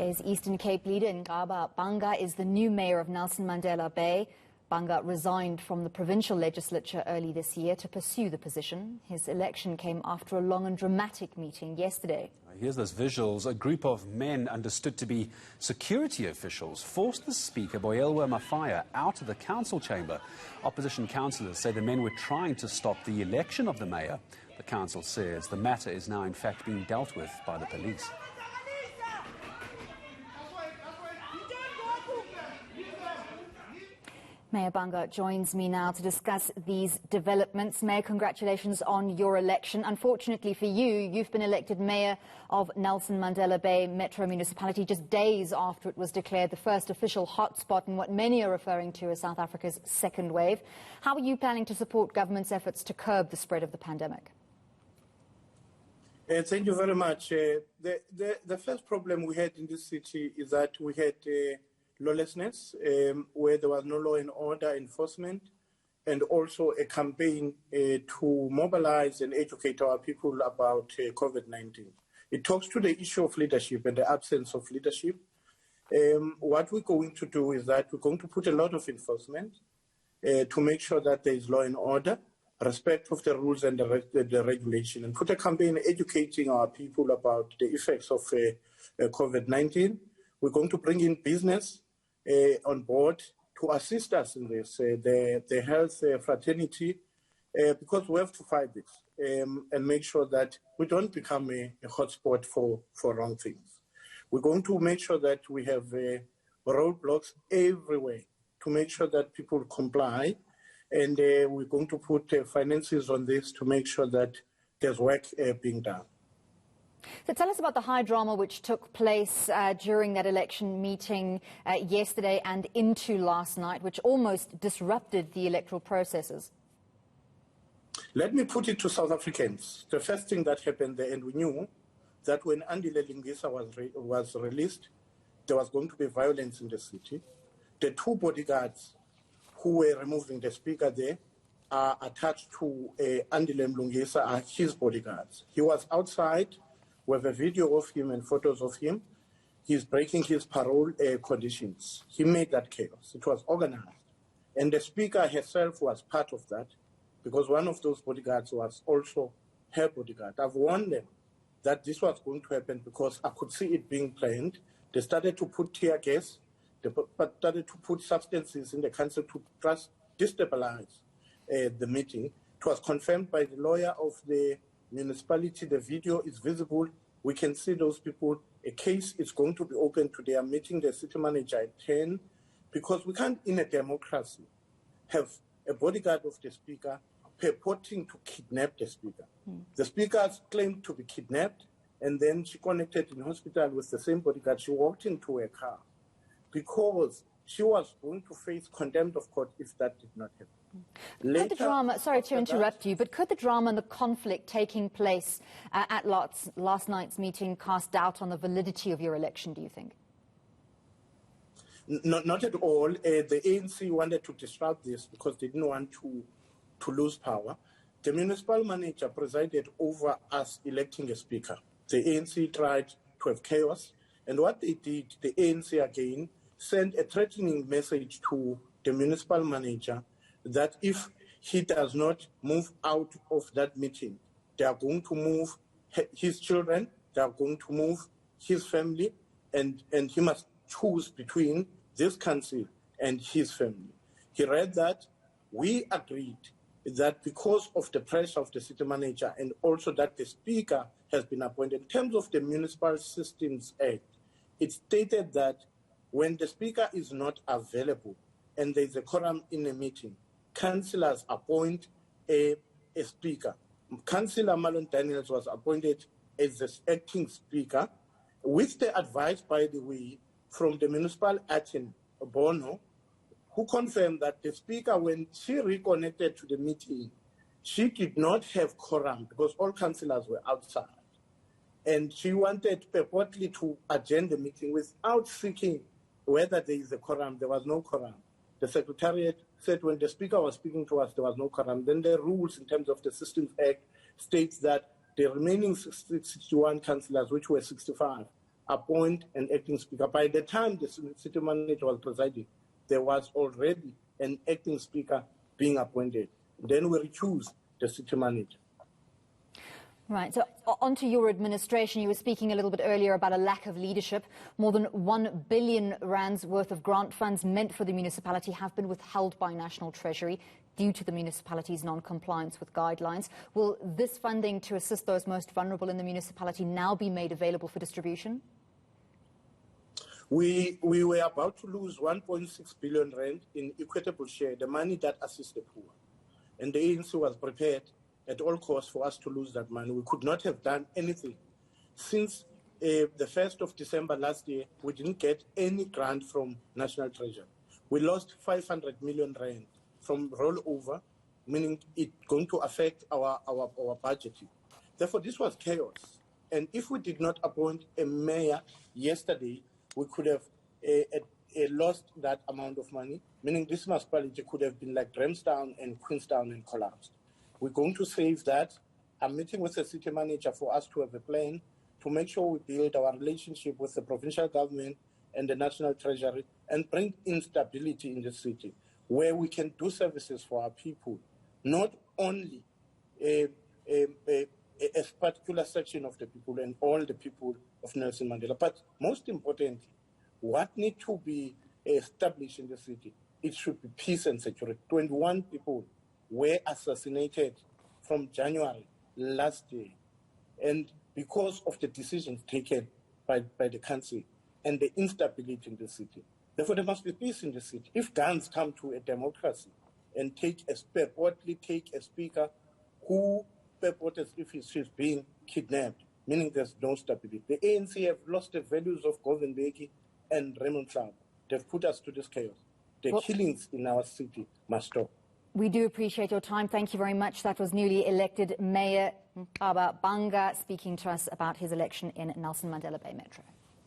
NCA's Eastern Cape leader, Nqaba Bhanga, is the new mayor of Nelson Mandela Bay. Bhanga resigned from the provincial legislature early this year to pursue the position. His election came after a long and dramatic meeting yesterday. Here's those visuals. A group of men understood to be security officials forced the Speaker, Boyelwa Mafaya, out of the council chamber. Opposition councillors say the men were trying to stop the election of the mayor. The council says the matter is now in fact being dealt with by the police. Mayor Bhanga joins me now to discuss these developments. Mayor, congratulations on your election. Unfortunately for you, you've been elected mayor of Nelson Mandela Bay Metro Municipality just days after it was declared the first official hotspot in what many are referring to as South Africa's second wave. How are you planning to support government's efforts to curb the spread of the pandemic? Thank you very much. The first problem we had in this city is that we had lawlessness, where there was no law and order enforcement, and also a campaign to mobilize and educate our people about COVID-19. It talks to the issue of leadership and the absence of leadership. What we're going to do is that we're going to put a lot of enforcement to make sure that there is law and order, respect of the rules and the regulation, and put a campaign educating our people about the effects of COVID-19. We're going to bring in business on board to assist us in this, the health fraternity, because we have to fight this and make sure that we don't become a hotspot for wrong things. We're going to make sure that we have roadblocks everywhere to make sure that people comply, and we're going to put finances on this to make sure that there's work being done. So tell us about the high drama which took place during that election meeting yesterday and into last night, which almost disrupted the electoral processes. Let me put it to South Africans. The first thing that happened there, and we knew that when Andile Lingisa was released, there was going to be violence in the city. The two bodyguards who were removing the speaker there are attached to Andile Lingisa, are his bodyguards. He was outside. We have a video of him and photos of him. He's breaking his parole conditions. He made that chaos. It was organized. And the speaker herself was part of that, because one of those bodyguards was also her bodyguard. I've warned them that this was going to happen because I could see it being planned. They started to put tear gas. They started to put substances in the council to just destabilize the meeting. It was confirmed by the lawyer of the municipality. The video is visible. We can see those people. A case is going to be open today. I'm meeting the city manager at 10, because we can't, in a democracy, have a bodyguard of the speaker purporting to kidnap the speaker. The speaker claimed to be kidnapped, and then she connected in hospital with the same bodyguard. She walked into her car because she was going to face contempt of court if that did not happen. Could the drama, sorry to interrupt you, but could the drama and the conflict taking place at last night's meeting cast doubt on the validity of your election, do you think? Not at all. The ANC wanted to disrupt this because they didn't want to lose power. The municipal manager presided over us electing a speaker. The ANC tried to have chaos, and what they did, the ANC again sent a threatening message to the municipal manager that if he does not move out of that meeting, they are going to move his children, they are going to move his family, and he must choose between this council and his family. He read that. We agreed that because of the pressure of the city manager and also that the speaker has been appointed, in terms of the Municipal Systems Act, it stated that when the speaker is not available and there's a quorum in a meeting, councillors appoint a speaker. Councillor Malon Daniels was appointed as the acting speaker, with the advice, by the way, from the municipal attorney, Bono, who confirmed that the speaker, when she reconnected to the meeting, she did not have quorum because all councillors were outside. And she wanted purportedly to adjourn the meeting without seeking whether there is a quorum. There was no quorum. The Secretariat said when the speaker was speaking to us, there was no quorum. Then the rules in terms of the Systems Act states that the remaining 61 councillors, which were 65, appoint an acting speaker. By the time the city manager was presiding, there was already an acting speaker being appointed. Then we recused the city manager. Right, so onto your administration. You were speaking a little bit earlier about a lack of leadership. More than 1 billion rands worth of grant funds meant for the municipality have been withheld by National Treasury due to the municipality's non-compliance with guidelines. Will this funding to assist those most vulnerable in the municipality now be made available for distribution? We were about to lose 1.6 billion rand in equitable share, the money that assists the poor. And the ANC was prepared at all costs for us to lose that money. We could not have done anything. Since the 1st of December last year, we didn't get any grant from National Treasury. We lost 500 million rand from rollover, meaning it's going to affect our budgeting. Therefore, this was chaos. And if we did not appoint a mayor yesterday, we could have lost that amount of money, meaning this municipality could have been like Grahamstown and Queenstown and collapsed. We're going to save that. I'm meeting with the city manager for us to have a plan to make sure we build our relationship with the provincial government and the National Treasury and bring instability in the city where we can do services for our people, not only a particular section of the people and all the people of Nelson Mandela, but most importantly, what needs to be established in the city, it should be peace and security. 21 people were assassinated from January last year, and because of the decisions taken by the council and the instability in the city. Therefore, there must be peace in the city. If guns come to a democracy and purportedly take a speaker who purported if she's being kidnapped, meaning there's no stability. The ANC have lost the values of Govan Beki and Raymond Nqaba. They've put us to this chaos. The killings in our city must stop. We do appreciate your time. Thank you very much. That was newly elected Mayor Nqaba Bhanga speaking to us about his election in Nelson Mandela Bay Metro.